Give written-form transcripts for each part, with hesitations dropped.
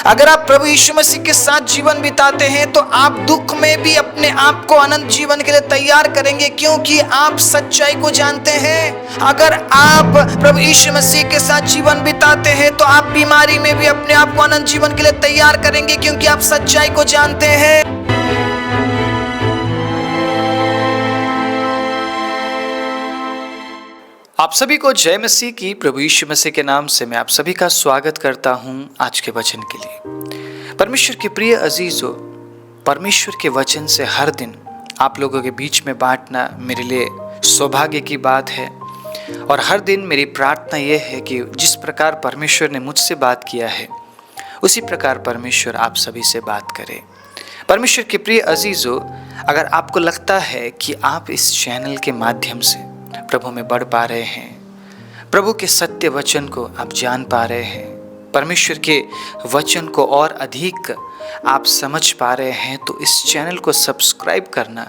अगर आप प्रभु यीशु मसीह के साथ जीवन बिताते हैं तो आप दुख में भी अपने आप को अनंत जीवन के लिए तैयार करेंगे, क्योंकि आप सच्चाई को जानते हैं। अगर आप प्रभु यीशु मसीह के साथ जीवन बिताते हैं तो आप बीमारी में भी अपने आप को अनंत जीवन के लिए तैयार करेंगे, क्योंकि आप सच्चाई को जानते हैं। आप सभी को जय मसीह की। प्रभु यीशु मसीह के नाम से मैं आप सभी का स्वागत करता हूं आज के वचन के लिए। परमेश्वर के प्रिय अजीजों, परमेश्वर के वचन से हर दिन आप लोगों के बीच में बांटना मेरे लिए सौभाग्य की बात है। और हर दिन मेरी प्रार्थना यह है कि जिस प्रकार परमेश्वर ने मुझसे बात किया है उसी प्रकार परमेश्वर आप सभी से बात करे। परमेश्वर के प्रिय अजीजों, अगर आपको लगता है कि आप इस चैनल के माध्यम से प्रभु में बढ़ पा रहे हैं, प्रभु के सत्य वचन को आप जान पा रहे हैं, परमेश्वर के वचन को और अधिक आप समझ पा रहे हैं, तो इस चैनल को सब्सक्राइब करना,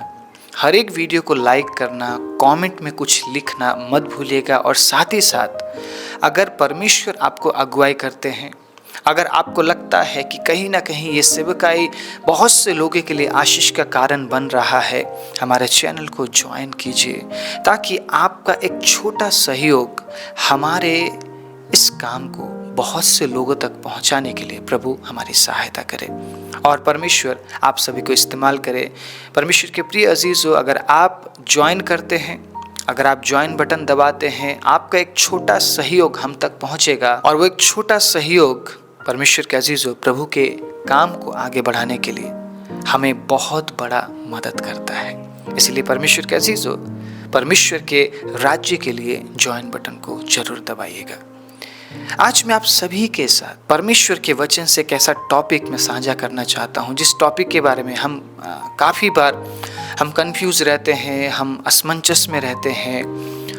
हर एक वीडियो को लाइक करना, कमेंट में कुछ लिखना मत भूलिएगा। और साथ ही साथ अगर परमेश्वर आपको अगुवाई करते हैं, अगर आपको लगता है कि कहीं ना कहीं ये सेवकाई बहुत से लोगों के लिए आशीष का कारण बन रहा है, हमारे चैनल को ज्वाइन कीजिए, ताकि आपका एक छोटा सहयोग हमारे इस काम को बहुत से लोगों तक पहुंचाने के लिए प्रभु हमारी सहायता करे और परमेश्वर आप सभी को इस्तेमाल करे। परमेश्वर के प्रिय अजीजों, अगर आप ज्वाइन करते हैं, अगर आप ज्वाइन बटन दबाते हैं, आपका एक छोटा सहयोग हम तक पहुंचेगा और वो एक छोटा सहयोग परमेश्वर के अजीजों प्रभु के काम को आगे बढ़ाने के लिए हमें बहुत बड़ा मदद करता है। इसलिए परमेश्वर के अजीजों, परमेश्वर के राज्य के लिए ज्वाइन बटन को जरूर दबाइएगा। आज मैं आप सभी के साथ परमेश्वर के वचन से कैसा टॉपिक मैं साझा करना चाहता हूं, जिस टॉपिक के बारे में हम काफ़ी बार हम कंफ्यूज रहते हैं, हम असमंजस में रहते हैं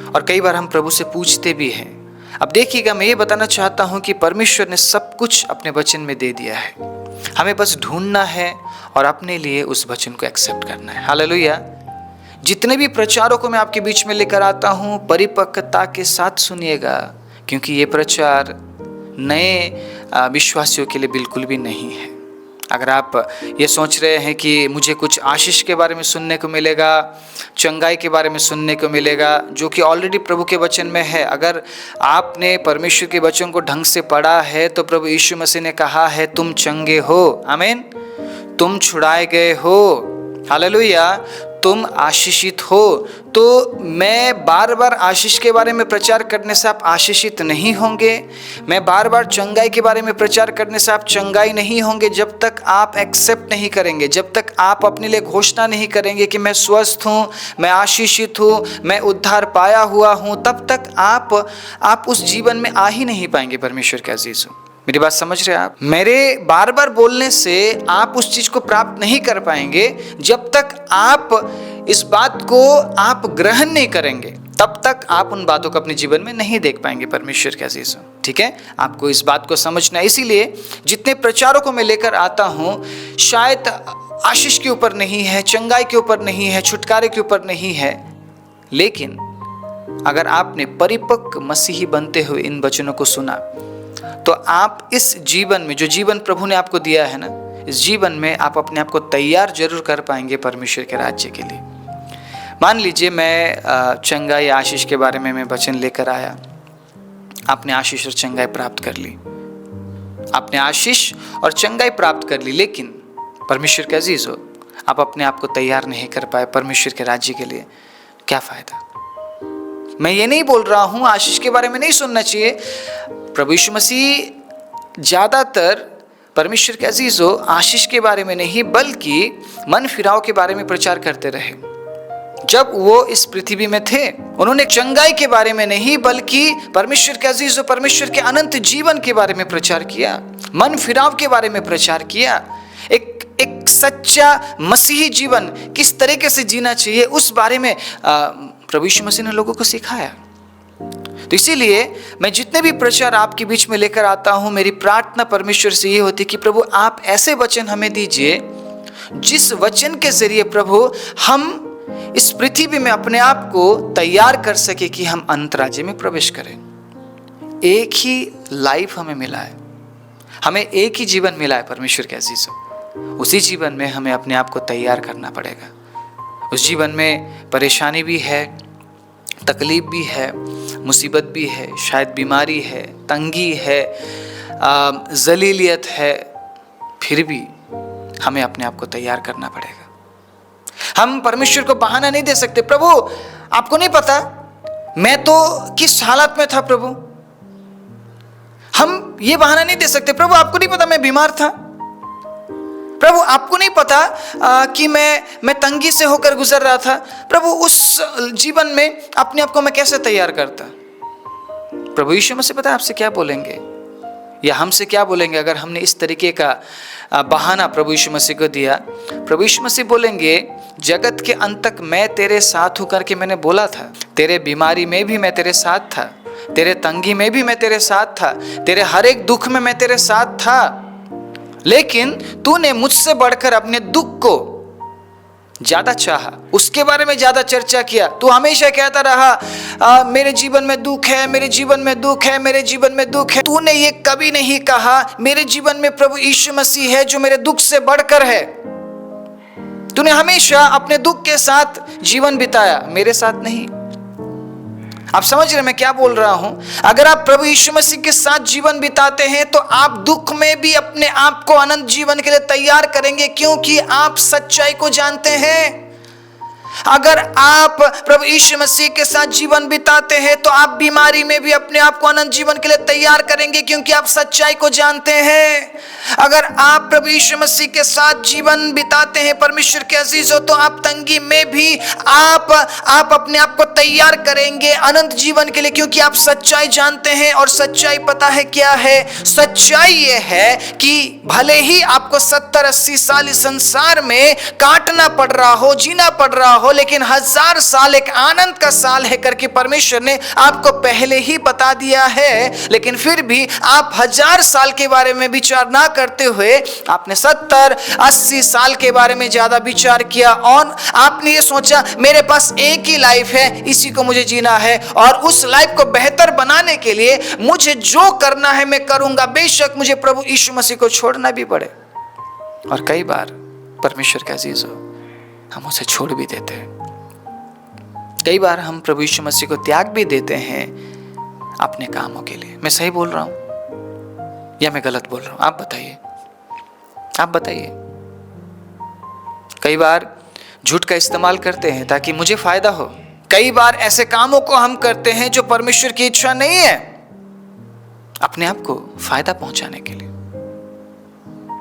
और कई बार हम प्रभु से पूछते भी हैं। अब देखिएगा, मैं ये बताना चाहता हूं कि परमेश्वर ने सब कुछ अपने वचन में दे दिया है, हमें बस ढूंढना है और अपने लिए उस वचन को एक्सेप्ट करना है। हालेलुया। जितने भी प्रचारों को मैं आपके बीच में लेकर आता हूं, परिपक्वता के साथ सुनिएगा, क्योंकि ये प्रचार नए विश्वासियों के लिए बिल्कुल भी नहीं है। अगर आप ये सोच रहे हैं कि मुझे कुछ आशीष के बारे में सुनने को मिलेगा, चंगाई के बारे में सुनने को मिलेगा, जो कि ऑलरेडी प्रभु के वचन में है। अगर आपने परमेश्वर के वचन को ढंग से पढ़ा है तो प्रभु यीशु मसीह ने कहा है तुम चंगे हो, आमीन, तुम छुड़ाए गए हो, हालेलुया, तुम आशीषित हो। तो मैं बार बार आशीष के बारे में प्रचार करने से आप आशीषित नहीं होंगे, मैं बार बार चंगाई के बारे में प्रचार करने से आप चंगाई नहीं होंगे, जब तक आप एक्सेप्ट नहीं करेंगे, जब तक आप अपने लिए घोषणा नहीं करेंगे कि मैं स्वस्थ हूँ, मैं आशीषित हूँ, मैं उद्धार पाया हुआ हूँ, तब तक आप उस जीवन में आ ही नहीं पाएंगे। परमेश्वर के अजीजों, मेरी बात समझ रहे हैं आप? मेरे बार बार बोलने से आप उस चीज को प्राप्त नहीं कर पाएंगे। जब तक आप इस बात को आप ग्रहण नहीं करेंगे, तब तक आप उन बातों को अपने जीवन में नहीं देख पाएंगे। परमेश्वर के अजीजों, ठीक है, आपको इस बात को समझना है। इसीलिए जितने प्रचारों को मैं लेकर आता हूं, शायद आशीष के ऊपर नहीं है, चंगाई के ऊपर नहीं है, छुटकारे के ऊपर नहीं है, लेकिन अगर आपने परिपक्व मसीही बनते हुए इन वचनों को सुना तो आप इस जीवन में, जो जीवन प्रभु ने आपको दिया है ना, इस जीवन में आप अपने आप को तैयार जरूर कर पाएंगे परमेश्वर के राज्य के लिए। मान लीजिए मैं चंगाई आशीष के बारे में मैं वचन लेकर आया, आपने आशीष और चंगाई प्राप्त कर ली, आपने आशीष और चंगाई प्राप्त कर ली, लेकिन परमेश्वर के अजीजों आप अपने आप को तैयार नहीं कर पाए परमेश्वर के राज्य के लिए, क्या फायदा? मैं ये नहीं बोल रहा हूं आशीष के बारे में नहीं सुनना चाहिए। प्रभु यीशु मसीह ज्यादातर, परमेश्वर के अजीजों, आशीष के बारे में नहीं बल्कि मन फिराव के बारे में प्रचार करते रहे। जब वो इस पृथ्वी में थे, उन्होंने चंगाई के बारे में नहीं बल्कि परमेश्वर के अजीजों, परमेश्वर के अनंत जीवन के बारे में प्रचार किया, मन फिराव के बारे में प्रचार किया। एक सच्चा मसीही जीवन किस तरीके से जीना चाहिए उस बारे में प्रभु यीशु मसीह ने लोगों को सिखाया। तो इसीलिए मैं जितने भी प्रचार आपके बीच में लेकर आता हूं, मेरी प्रार्थना परमेश्वर से ये होती कि प्रभु आप ऐसे वचन हमें दीजिए जिस वचन के जरिए प्रभु हम इस पृथ्वी में अपने आप को तैयार कर सके कि हम अनंत राज्य में प्रवेश करें। एक ही लाइफ हमें मिला है, हमें एक ही जीवन मिला है परमेश्वर के अजीजों। उसी जीवन में हमें अपने आप को तैयार करना पड़ेगा। उस जीवन में परेशानी भी है, तकलीफ भी है, मुसीबत भी है, शायद बीमारी है, तंगी है, जलीलियत है, फिर भी हमें अपने आप को तैयार करना पड़ेगा। हम परमेश्वर को बहाना नहीं दे सकते, प्रभु आपको नहीं पता मैं तो किस हालत में था प्रभु। हम ये बहाना नहीं दे सकते, प्रभु आपको नहीं पता मैं बीमार था, प्रभु आपको नहीं पता कि मैं तंगी से होकर गुजर रहा था, प्रभु उस जीवन में अपने आप को मैं कैसे तैयार करता। प्रभु यीशु मसीह पता है आपसे क्या बोलेंगे या हमसे क्या बोलेंगे अगर हमने इस तरीके का बहाना प्रभु यीशु मसीह को दिया। प्रभु यीशु मसीह बोलेंगे, जगत के अंत तक मैं तेरे साथ हूं करके मैंने बोला था। तेरे बीमारी में भी मैं तेरे साथ था, तेरे तंगी में भी मैं तेरे साथ था, तेरे हर एक दुख में मैं तेरे साथ था, लेकिन तूने मुझसे बढ़कर अपने दुख को ज्यादा चाहा, उसके बारे में ज्यादा चर्चा किया। तू हमेशा कहता रहा मेरे जीवन में दुख है, मेरे जीवन में दुख है, मेरे जीवन में दुख है। तूने ये कभी नहीं कहा मेरे जीवन में प्रभु यीशु मसीह है जो मेरे दुख से बढ़कर है। तूने हमेशा अपने दुख के साथ जीवन बिताया, मेरे साथ नहीं। आप समझ रहे मैं क्या बोल रहा हूं? अगर आप प्रभु यीशु मसीह के साथ जीवन बिताते हैं तो आप दुख में भी अपने आप को अनंत जीवन के लिए तैयार करेंगे, क्योंकि आप सच्चाई को जानते हैं। अगर आप प्रभु यीशु मसीह के साथ जीवन बिताते हैं तो आप बीमारी में भी अपने आप को अनंत जीवन के लिए तैयार करेंगे, क्योंकि आप सच्चाई को जानते हैं। अगर आप प्रभु यीशु मसीह के साथ जीवन बिताते हैं परमेश्वर के अजीजों, तो आप तंगी में भी आप अपने आप को तैयार करेंगे अनंत जीवन के लिए, क्योंकि आप सच्चाई जानते हैं। और सच्चाई पता है क्या है? सच्चाई ये है कि भले ही आपको 70-80 साल इस संसार में काटना पड़ रहा हो, जीना पड़ रहा हो, लेकिन 1000 साल एक आनंद का साल है करके परमेश्वर ने आपको पहले ही बता दिया है। लेकिन फिर भी आप 1000 साल के बारे में विचार ना करते हुए आपने 70-80 साल के बारे में ज्यादा विचार किया, और आपने ये सोचा मेरे पास एक ही लाइफ है, इसी को मुझे जीना है, और उस लाइफ को बेहतर बनाने के लिए मुझे जो करना है मैं करूंगा, बेशक मुझे प्रभु यीशु मसीह को छोड़ना भी पड़े। और कई बार परमेश्वर का अजीज हो हम उसे छोड़ भी देते हैं। कई बार हम प्रभु यीशु मसीह को त्याग भी देते हैं अपने कामों के लिए। मैं सही बोल रहा हूं या मैं गलत बोल रहा हूं? आप बताइए, आप बताइए। कई बार झूठ का इस्तेमाल करते हैं ताकि मुझे फायदा हो। कई बार ऐसे कामों को हम करते हैं जो परमेश्वर की इच्छा नहीं है, अपने आप को फायदा पहुंचाने के लिए।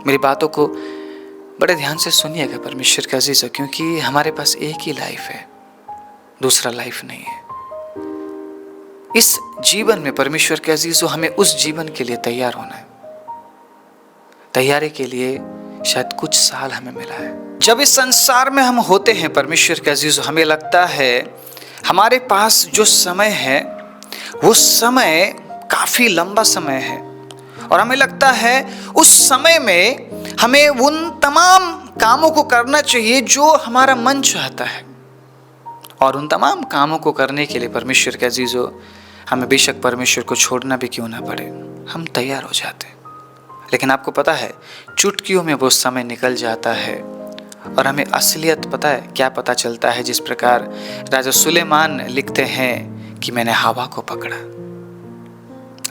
मेरी बातों को बड़े ध्यान से सुनिएगा परमेश्वर का अजीज, क्योंकि हमारे पास एक ही लाइफ है, दूसरा लाइफ नहीं है। इस जीवन में परमेश्वर के अजीजों हमें उस जीवन के लिए तैयार होना है। तैयारी के लिए शायद कुछ साल हमें मिला है। जब इस संसार में हम होते हैं परमेश्वर के अजीजों, हमें लगता है हमारे पास जो समय है वो समय काफी लंबा समय है, और हमें लगता है उस समय में हमें उन तमाम कामों को करना चाहिए जो हमारा मन चाहता है। और उन तमाम कामों को करने के लिए परमेश्वर के अजीजों हमें बेशक परमेश्वर को छोड़ना भी क्यों ना पड़े, हम तैयार हो जाते हैं। लेकिन आपको पता है चुटकियों में वो समय निकल जाता है, और हमें असलियत पता है क्या पता चलता है? जिस प्रकार राजा सुलेमान लिखते हैं कि मैंने हवा को पकड़ा।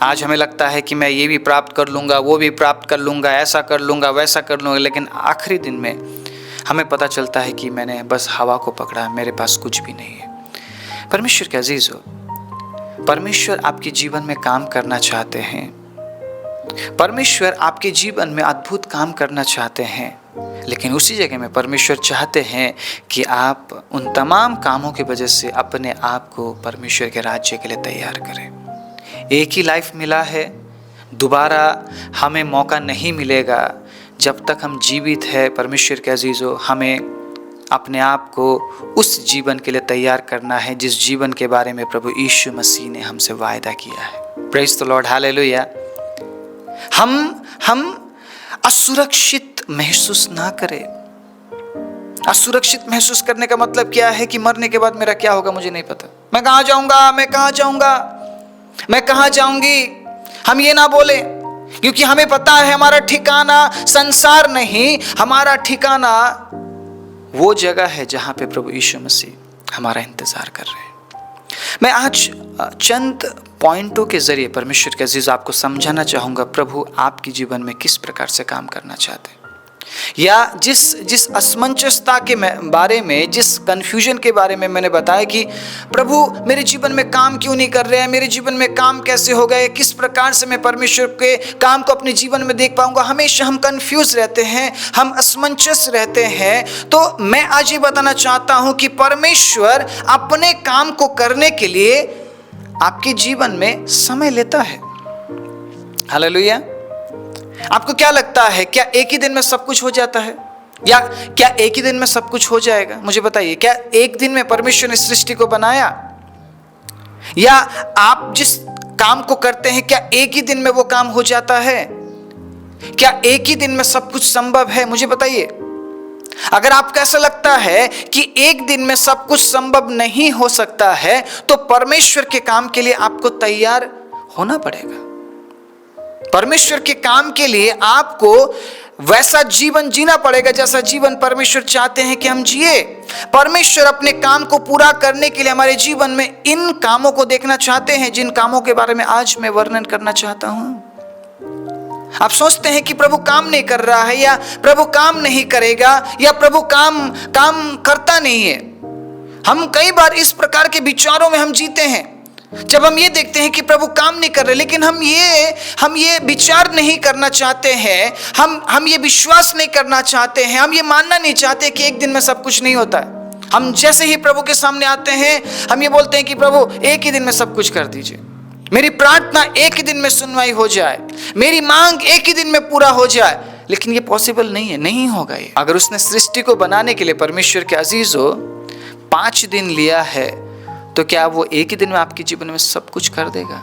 आज हमें लगता है कि मैं ये भी प्राप्त कर लूँगा, वो भी प्राप्त कर लूँगा, ऐसा कर लूँगा, वैसा कर लूँगा, लेकिन आखिरी दिन में हमें पता चलता है कि मैंने बस हवा को पकड़ा, मेरे पास कुछ भी नहीं है। परमेश्वर के अजीज हो, परमेश्वर आपके जीवन में काम करना चाहते हैं। परमेश्वर आपके जीवन में अद्भुत काम करना चाहते हैं, लेकिन उसी जगह में परमेश्वर चाहते हैं कि आप उन तमाम कामों की वजह से अपने आप को परमेश्वर के राज्य के लिए तैयार करें। एक ही लाइफ मिला है, दोबारा हमें मौका नहीं मिलेगा। जब तक हम जीवित हैं परमेश्वर के अजीजों, हमें अपने आप को उस जीवन के लिए तैयार करना है जिस जीवन के बारे में प्रभु यीशु मसीह ने हमसे वायदा किया है। Praise the Lord, hallelujah. हम असुरक्षित महसूस ना करें। असुरक्षित महसूस करने का मतलब क्या है? कि मरने के बाद मेरा क्या होगा मुझे नहीं पता, मैं कहाँ जाऊंगा, मैं कहाँ जाऊंगा, मैं कहाँ जाऊंगी। हम ये ना बोले क्योंकि हमें पता है हमारा ठिकाना संसार नहीं, हमारा ठिकाना वो जगह है जहां पे प्रभु यीशु मसीह हमारा इंतजार कर रहे हैं। मैं आज चंद पॉइंटों के जरिए परमेश्वर के अजीज आपको समझाना चाहूंगा प्रभु आपके जीवन में किस प्रकार से काम करना चाहते हैं, या जिस असमंजसता के बारे में, जिस कंफ्यूजन के बारे में मैंने बताया कि प्रभु मेरे जीवन में काम क्यों नहीं कर रहे हैं, मेरे जीवन में काम कैसे हो गए, किस प्रकार से मैं परमेश्वर के काम को अपने जीवन में देख पाऊंगा। हमेशा हम कंफ्यूज रहते हैं, हम असमंजस रहते हैं। तो मैं आज ये बताना चाहता हूं कि परमेश्वर अपने काम को करने के लिए आपके जीवन में समय लेता है। हालेलुया। आपको क्या लगता है, क्या एक ही दिन में सब कुछ हो जाता है, या क्या एक ही दिन में सब कुछ हो जाएगा? मुझे बताइए, क्या एक दिन में परमेश्वर ने सृष्टि को बनाया, या आप जिस काम को करते हैं क्या एक ही दिन में वो काम हो जाता है? क्या एक ही दिन में सब कुछ संभव है? मुझे बताइए। अगर आपको ऐसा लगता है कि एक दिन में सब कुछ संभव नहीं हो सकता है, तो परमेश्वर के काम के लिए आपको तैयार होना पड़ेगा। परमेश्वर के काम के लिए आपको वैसा जीवन जीना पड़ेगा जैसा जीवन परमेश्वर चाहते हैं कि हम जिए। परमेश्वर अपने काम को पूरा करने के लिए हमारे जीवन में इन कामों को देखना चाहते हैं, जिन कामों के बारे में आज मैं वर्णन करना चाहता हूं। आप सोचते हैं कि प्रभु काम नहीं कर रहा है, या प्रभु काम नहीं करेगा, या प्रभु काम करता नहीं है। हम कई बार इस प्रकार के विचारों में हम जीते हैं, जब हम ये देखते हैं कि प्रभु काम नहीं कर रहे, लेकिन हम ये विचार नहीं करना चाहते हैं, हम ये विश्वास नहीं करना चाहते हैं, हम ये मानना नहीं चाहते कि एक दिन में सब कुछ नहीं होता है। हम जैसे ही प्रभु के सामने आते हैं, हम ये बोलते हैं कि प्रभु एक ही दिन में सब कुछ कर दीजिए, मेरी प्रार्थना एक ही दिन में सुनवाई हो जाए, मेरी मांग एक ही दिन में पूरा हो जाए। लेकिन ये पॉसिबल नहीं है, नहीं होगा ये। अगर उसने सृष्टि को बनाने के लिए परमेश्वर के अजीजों 5 दिन लिया है, तो क्या वो एक ही दिन में आपके जीवन में सब कुछ कर देगा?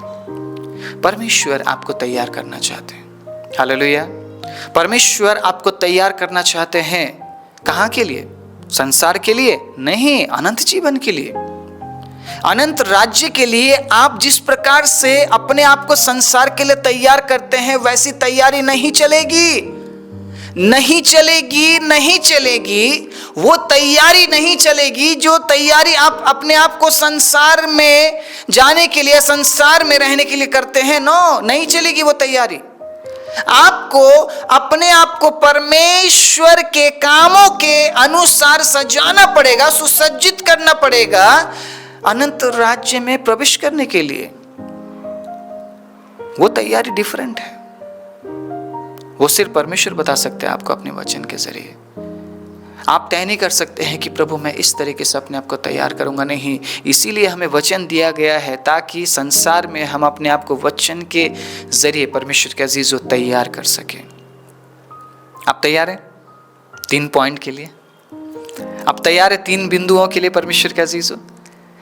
परमेश्वर आपको तैयार करना चाहते हैं। हालेलुया। परमेश्वर आपको तैयार करना चाहते हैं। कहाँ के लिए? संसार के लिए नहीं, अनंत जीवन के लिए, अनंत राज्य के लिए। आप जिस प्रकार से अपने आप को संसार के लिए तैयार करते हैं, वैसी तैयारी नहीं चलेगी, नहीं चलेगी, नहीं चलेगी। वो तैयारी नहीं चलेगी जो तैयारी आप अपने आप को संसार में जाने के लिए, संसार में रहने के लिए करते हैं। नो, नहीं चलेगी वो तैयारी। आपको अपने आप को परमेश्वर के कामों के अनुसार सजाना पड़ेगा, सुसज्जित करना पड़ेगा अनंत राज्य में प्रवेश करने के लिए। वो तैयारी डिफरेंट है, वो सिर्फ परमेश्वर बता सकते हैं आपको अपने वचन के जरिए। आप तय नहीं कर सकते हैं कि प्रभु मैं इस तरीके से अपने आप को तैयार करूंगा, नहीं। इसीलिए हमें वचन दिया गया है ताकि संसार में हम अपने आप को वचन के जरिए परमेश्वर के अजीजों तैयार कर सकें। आप तैयार हैं 3 पॉइंट के लिए? आप तैयार हैं 3 बिंदुओं के लिए परमेश्वर के अजीजों?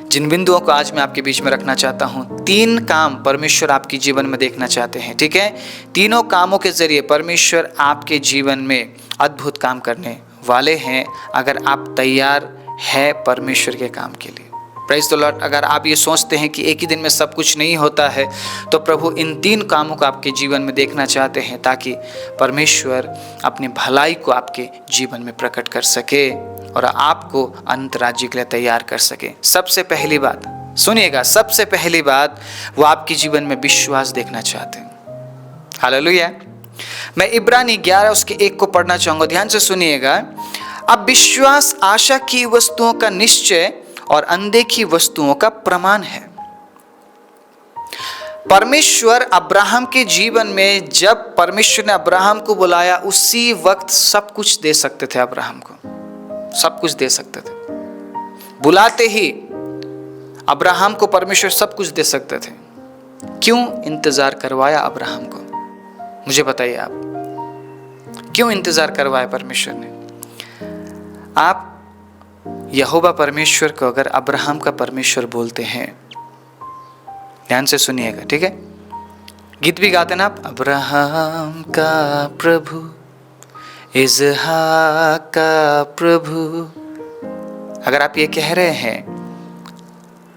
जिन बिंदुओं को आज मैं आपके बीच में रखना चाहता हूं, 3 काम परमेश्वर आपके जीवन में देखना चाहते हैं, ठीक है? तीनों कामों के जरिए परमेश्वर आपके जीवन में अद्भुत काम करने वाले हैं, अगर आप तैयार हैं परमेश्वर के काम के लिए। Praise the Lord. अगर आप ये सोचते हैं कि एक ही दिन में सब कुछ नहीं होता है, तो प्रभु इन 3 कामों को आपके जीवन में देखना चाहते हैं ताकि परमेश्वर अपनी भलाई को आपके जीवन में प्रकट कर सके और आपको अनंत राज्य के लिए तैयार कर सके। सबसे पहली बात सुनिएगा, सबसे पहली बात वो आपके जीवन में विश्वास देखना चाहते हैं। हालेलुया। मैं इब्रानी 11 उसके 1 को पढ़ना चाहूंगा, ध्यान से सुनिएगा। अब विश्वास आशा की वस्तुओं का निश्चय और अनदेखी वस्तुओं का प्रमाण है। परमेश्वर अब्राहम के जीवन में, जब परमेश्वर ने अब्राहम को बुलाया, उसी वक्त सब कुछ दे सकते थे, अब्राहम को सब कुछ दे सकते थे। बुलाते ही अब्राहम को परमेश्वर सब कुछ दे सकते थे। क्यों इंतजार करवाया अब्राहम को? मुझे बताइए, आप क्यों इंतजार करवाया परमेश्वर ने? आप यहोवा परमेश्वर को अगर अब्राहम का परमेश्वर बोलते हैं, ध्यान से सुनिएगा, ठीक है? गीत भी गाते ना आप, अब्राहम का प्रभु, इसहाक का प्रभु। अगर आप ये कह रहे हैं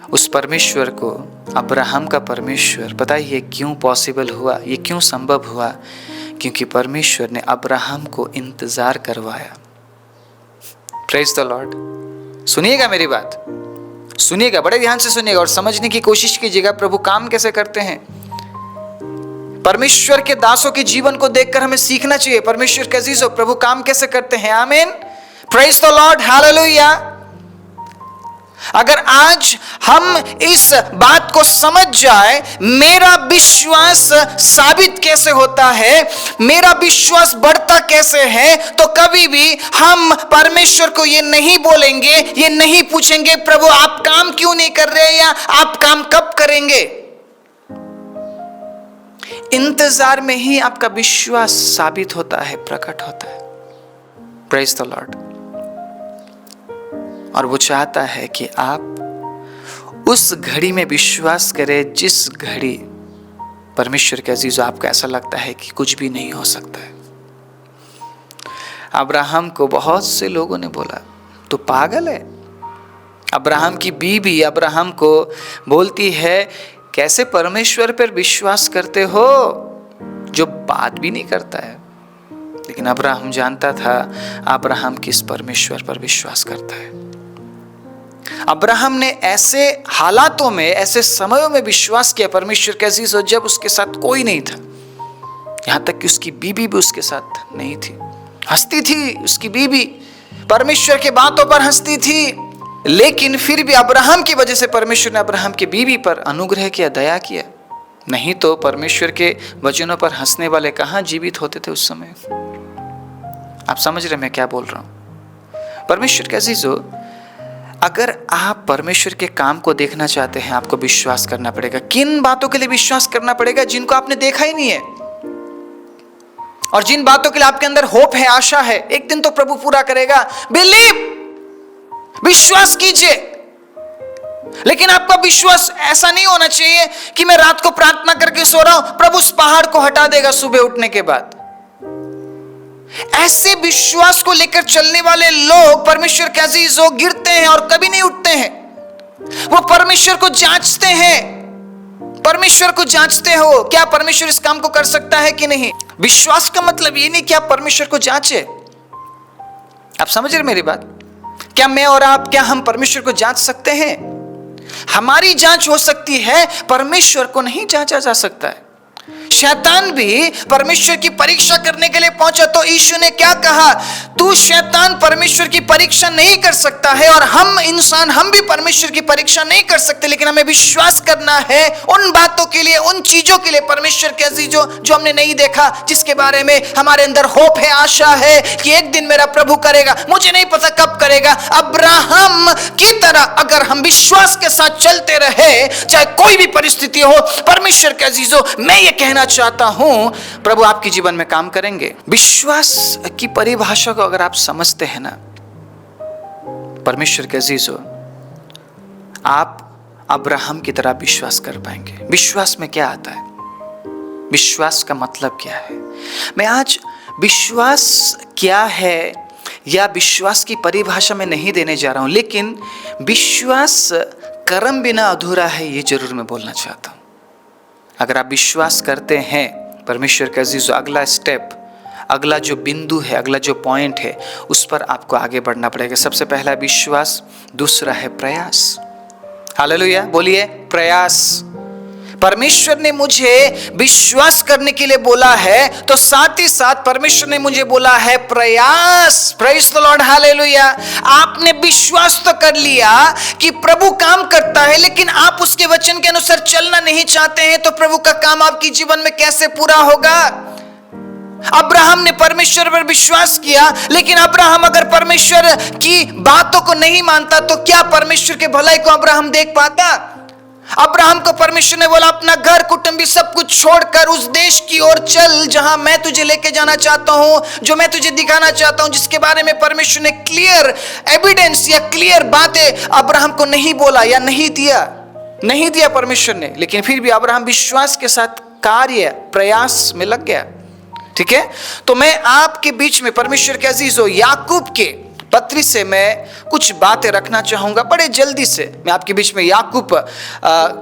उस परमेश्वर को, अब्राहम का परमेश्वर, पता है ये क्यों पॉसिबल हुआ, ये क्यों संभव हुआ? क्योंकि परमेश्वर ने अब्राहम को इंतजार करवाया। Praise the Lord. सुनिएगा मेरी बात, सुनिएगा, बड़े ध्यान से सुनिएगा और समझने की कोशिश कीजिएगा प्रभु काम कैसे करते हैं। परमेश्वर के दासों के जीवन को देखकर हमें सीखना चाहिए परमेश्वर के अजीजों प्रभु काम कैसे करते हैं। आमीन, प्रेज द लॉर्ड, हालेलुया। अगर आज हम इस बात को समझ जाए, मेरा विश्वास साबित कैसे होता है, मेरा विश्वास बढ़ता कैसे है, तो कभी भी हम परमेश्वर को ये नहीं बोलेंगे, ये नहीं पूछेंगे प्रभु आप काम क्यों नहीं कर रहे या आप काम कब करेंगे। इंतजार में ही आपका विश्वास साबित होता है, प्रकट होता है। Praise the Lord. और वो चाहता है कि आप उस घड़ी में विश्वास करें जिस घड़ी परमेश्वर के अजीजों आपको ऐसा लगता है कि कुछ भी नहीं हो सकता है। अब्राहम को बहुत से लोगों ने बोला तू पागल है। अब्राहम की बीवी अब्राहम को बोलती है कैसे परमेश्वर पर विश्वास करते हो जो बात भी नहीं करता है। लेकिन अब्राहम जानता था अब्राहम किस परमेश्वर पर विश्वास करता है। अब्राहम ने ऐसे हालातों में, ऐसे समयों में विश्वास किया परमेश्वर के अजीजों जब उसके साथ कोई नहीं था। यहां तक कि उसकी बीबी भी उसके साथ नहीं थी। हंसती थी उसकी बीबी, परमेश्वर के बातों पर हंसती थी, लेकिन फिर भी अब्राहम की वजह से परमेश्वर ने अब्राहम की बीबी पर अनुग्रह किया, दया किया। नहीं तो परमेश्वर के वचनों पर हंसने वाले कहां जीवित होते थे उस समय। आप समझ रहे मैं क्या बोल रहा हूं। परमेश्वर के अजीजों, अगर आप परमेश्वर के काम को देखना चाहते हैं, आपको विश्वास करना पड़ेगा। किन बातों के लिए विश्वास करना पड़ेगा? जिनको आपने देखा ही नहीं है और जिन बातों के लिए आपके अंदर होप है, आशा है, एक दिन तो प्रभु पूरा करेगा। बिलीव, विश्वास कीजिए। लेकिन आपका विश्वास ऐसा नहीं होना चाहिए कि मैं रात को प्रार्थना करके सो रहा हूं, प्रभु उस पहाड़ को हटा देगा सुबह उठने के बाद। ऐसे विश्वास को लेकर चलने वाले लोग परमेश्वर के अजीजों गिरते हैं और कभी नहीं उठते हैं। वो परमेश्वर को जांचते हैं। परमेश्वर को जांचते हो, क्या परमेश्वर इस काम को कर सकता है कि नहीं। विश्वास का मतलब ये नहीं कि आप परमेश्वर को जांचे। आप समझ रहे मेरी बात? क्या मैं और आप, क्या हम परमेश्वर को जांच सकते हैं? हमारी जांच हो सकती है, परमेश्वर को नहीं जांचा जा सकता है। शैतान भी परमेश्वर की परीक्षा करने के लिए पहुंचा तो यीशु ने क्या कहा? तू शैतान परमेश्वर की परीक्षा नहीं कर सकता है और हम इंसान, हम भी परमेश्वर की परीक्षा नहीं कर सकते। लेकिन हमें विश्वास करना है उन बातों के लिए, उन चीजों के लिए परमेश्वर के अजीजों जो हमने नहीं देखा, जिसके बारे में हमारे अंदर होप है, आशा है कि एक दिन मेरा प्रभु करेगा, मुझे नहीं पता कब करेगा। अब्राहम की तरह अगर हम विश्वास के साथ चलते रहे, चाहे कोई भी परिस्थिति हो, परमेश्वर के अजीजों मैं ये कहना चाहता हूं प्रभु आपके जीवन में काम करेंगे। विश्वास की परिभाषा को अगर आप समझते हैं ना परमेश्वर के अजीजों, आप अब्राहम की तरह विश्वास कर पाएंगे। विश्वास में क्या आता है? विश्वास का मतलब क्या है? मैं आज विश्वास क्या है या विश्वास की परिभाषा में नहीं देने जा रहा हूं, लेकिन विश्वास कर्म बिना अधूरा है ये जरूर मैं बोलना चाहता हूं। अगर आप विश्वास करते हैं परमेश्वर के अजीजों, अगला स्टेप, अगला जो बिंदु है, अगला जो पॉइंट है, उस पर आपको आगे बढ़ना पड़ेगा। सबसे पहला विश्वास, दूसरा है प्रयास। हालेलुया, बोलिए प्रयास। परमेश्वर ने मुझे विश्वास करने के लिए बोला है तो साथ ही साथ परमेश्वर ने मुझे बोला है प्रयास। Praise the Lord, hallelujah. आपने विश्वास तो कर लिया कि प्रभु काम करता है, लेकिन आप उसके वचन के अनुसार चलना नहीं चाहते हैं, तो प्रभु का काम आपके जीवन में कैसे पूरा होगा? अब्राहम ने परमेश्वर पर विश्वास किया, लेकिन अब्राहम अगर परमेश्वर की बातों को नहीं मानता तो क्या परमेश्वर के भलाई को अब्राहम देख पाता? अब्राहम को परमेश्वर ने बोला अपना घर कुटुंबी सब कुछ छोड़कर उस देश की ओर चल जहां मैं तुझे लेके जाना चाहता हूं, जो मैं तुझे दिखाना चाहता हूं, जिसके बारे में परमेश्वर ने क्लियर एविडेंस या क्लियर बातें अब्राहम को नहीं बोला या नहीं दिया परमेश्वर ने। लेकिन फिर भी अब्राहम विश्वास के साथ कार्य प्रयास में लग गया। ठीक है, तो मैं आपके बीच में परमेश्वर के अजीजों याकूब के पत्री से मैं कुछ बातें रखना चाहूँगा बड़े जल्दी से। मैं आपके बीच में याकूब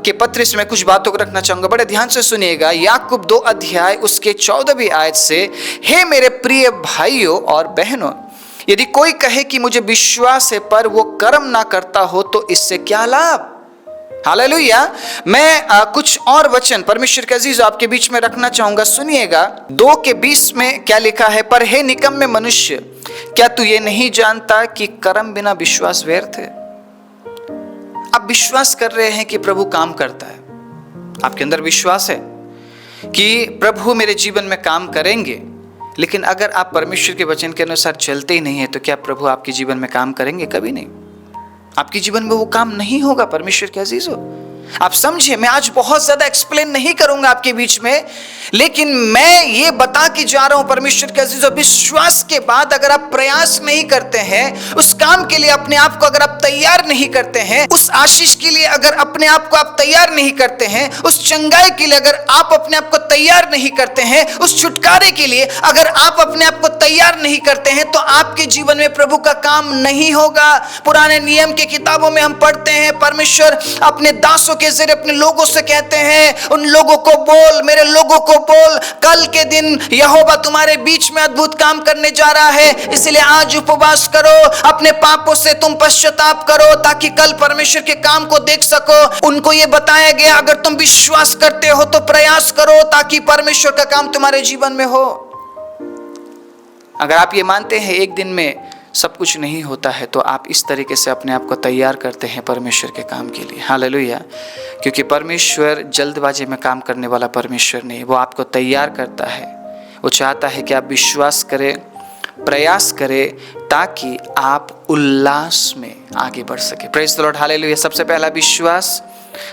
के पत्री से मैं कुछ बातों को रखना चाहूँगा, बड़े ध्यान से सुनिएगा। याकूब 2 अध्याय उसके 14वीं आयत से, हे मेरे प्रिय भाइयों और बहनों, यदि कोई कहे कि मुझे विश्वास है पर वो कर्म ना करता हो तो इससे क्या लाभ। हालेलुया। मैं कुछ और वचन परमेश्वर के अजीज आपके बीच में रखना चाहूंगा, सुनिएगा। 2:20 में क्या लिखा है, पर हे निकम्मे मनुष्य, क्या तू ये नहीं जानता कि कर्म बिना विश्वास व्यर्थ है। आप विश्वास कर रहे हैं कि प्रभु काम करता है, आपके अंदर विश्वास है कि प्रभु मेरे जीवन में काम करेंगे, लेकिन अगर आप परमेश्वर के वचन के अनुसार चलते ही नहीं है तो क्या प्रभु आपके जीवन में काम करेंगे? कभी नहीं। आपके जीवन में वो काम नहीं होगा। परमेश्वर के अजीजों, आप समझे, मैं आज बहुत ज्यादा एक्सप्लेन नहीं करूंगा आपके बीच में, लेकिन मैं ये बता के जा रहा हूं परमेश्वर के अजीजों, विश्वास के बाद अगर आप प्रयास नहीं करते हैं, उस काम के लिए अपने आप को अगर आप तैयार नहीं करते हैं, उस आशीष के लिए अगर अपने आप को आप तैयार नहीं करते हैं, उस चंगाई के लिए अगर आप अपने आप को तैयार नहीं करते हैं, उस छुटकारे के लिए अगर आप अपने आप को तैयार नहीं करते हैं, तो आपके जीवन में प्रभु का काम नहीं होगा। पुराने नियम की किताबों में हम पढ़ते हैं, परमेश्वर अपने दासों के जरिए अपने लोगों से कहते हैं, उन लोगों को बोल, मेरे लोगों को बोल, कल के दिन यहोवा तुम्हारे बीच में अद्भुत काम करने जा रहा है, इसलिए आज उपवास करो, अपने पापों से तुम पश्चाताप करो ताकि कल परमेश्वर के काम को देख सको। उनको ये बताया गया, अगर तुम विश्वास करते हो तो प्रयास करो ताकि परमेश्वर का काम तुम्हारे जीवन में हो। अगर आप ये मानते हैं एक दिन में सब कुछ नहीं होता है, तो आप इस तरीके से अपने आप को तैयार करते हैं परमेश्वर के काम के लिए। हालेलुया। क्योंकि परमेश्वर जल्दबाजी में काम करने वाला परमेश्वर नहीं, वो आपको तैयार करता है। वो चाहता है कि आप विश्वास करें, प्रयास करें, ताकि आप उल्लास में आगे बढ़ सके। Praise the Lord. हालेलुया। सबसे पहला विश्वास,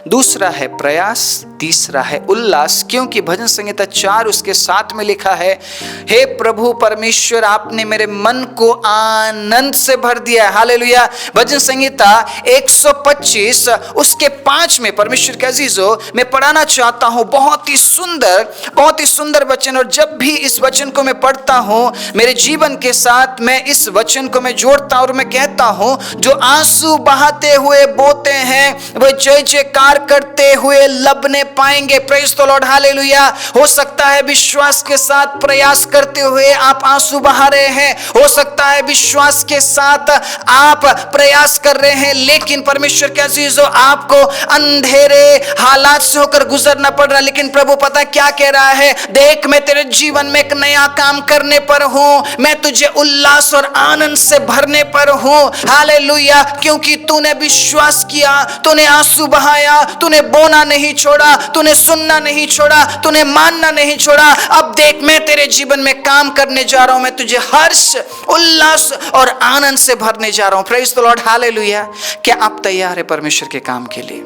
दूसरा है प्रयास, तीसरा है उल्लास। क्योंकि भजन संहिता 4 उसके 7 में लिखा है, हे प्रभु परमेश्वर, आपने मेरे मन को आनंद से भर दिया है। हालेलुया। भजन संहिता 125 उसके 5 में परमेश्वर के अजीजों मैं पढ़ाना चाहता हूं, बहुत ही सुंदर वचन। और जब भी इस वचन को मैं पढ़ता हूं, मेरे जीवन के साथ मैं इस वचन को मैं जोड़ता हूं और मैं कहता हूं, जो आंसू बहाते हुए बोते हैं वे जय जयकार करते हुए लबने पाएंगे। Praise the Lord. हालेलुया। हो सकता है विश्वास के साथ प्रयास करते हुए आप आंसू बहा रहे हैं, हो सकता है विश्वास के साथ आप प्रयास कर रहे हैं, लेकिन परमेश्वर के अजीजों आपको अंधेरे हालात से होकर गुजरना पड़ रहा है, लेकिन प्रभु पता क्या कह रहा है, देख मैं तेरे जीवन में एक नया काम करने पर हूं, मैं तुझे उल्लास और आनंद से भरने पर हूं। हालेलुया। क्योंकि तूने विश्वास किया, तूने आंसू बहाया, तूने बोना नहीं छोड़ा, तूने सुनना नहीं छोड़ा, तूने मानना नहीं छोड़ा। अब देख मैं तेरे जीवन में काम करने जा रहा हूं, मैं तुझे हर्ष, उल्लास और आनंद से भरने जा रहा हूं। Praise the Lord. हालेलुया। क्या आप तैयार है परमेश्वर के काम के लिए?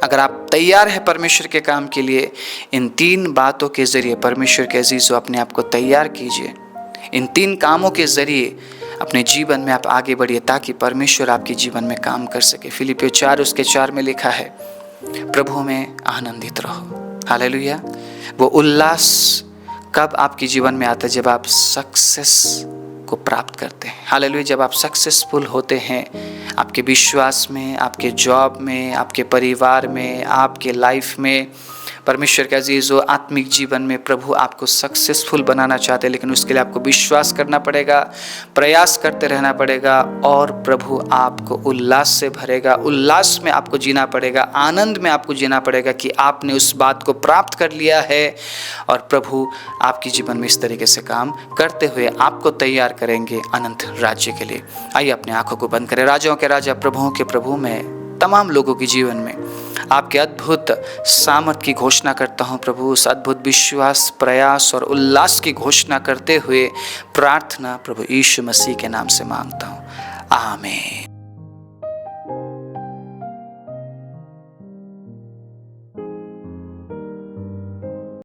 अगर आप तैयार है परमेश्वर के काम के लिए, इन 3 बातों के जरिए परमेश्वर के अजीजों अपने आप को तैयार कीजिए। इन 3 कामों के जरिए अपने जीवन में आप आगे बढ़िए ताकि परमेश्वर आपके जीवन में काम कर सके। फिलिपियों 4 उसके 4 में लिखा है, प्रभु में आनंदित रहो। हालेलुया। वो उल्लास कब आपके जीवन में आता है? जब आप सक्सेस को प्राप्त करते हैं। हालेलुया। जब आप सक्सेसफुल होते हैं आपके विश्वास में, आपके जॉब में, आपके परिवार में, आपके लाइफ में, परमेश्वर के अजीजों आत्मिक जीवन में प्रभु आपको सक्सेसफुल बनाना चाहते हैं, लेकिन उसके लिए आपको विश्वास करना पड़ेगा, प्रयास करते रहना पड़ेगा, और प्रभु आपको उल्लास से भरेगा। उल्लास में आपको जीना पड़ेगा, आनंद में आपको जीना पड़ेगा कि आपने उस बात को प्राप्त कर लिया है, और प्रभु आपके जीवन में इस तरीके से काम करते हुए आपको तैयार करेंगे अनंत राज्य के लिए। आइए अपने आंखों को बंद करें। राजाओं के राजा, प्रभुओं के प्रभु, मैं तमाम लोगों के जीवन में आपके अद्भुत सामर्थ की घोषणा करता हूं प्रभु। उस अद्भुत विश्वास, प्रयास और उल्लास की घोषणा करते हुए प्रार्थना प्रभु यीशु मसीह के नाम से मांगता हूं। आमीन।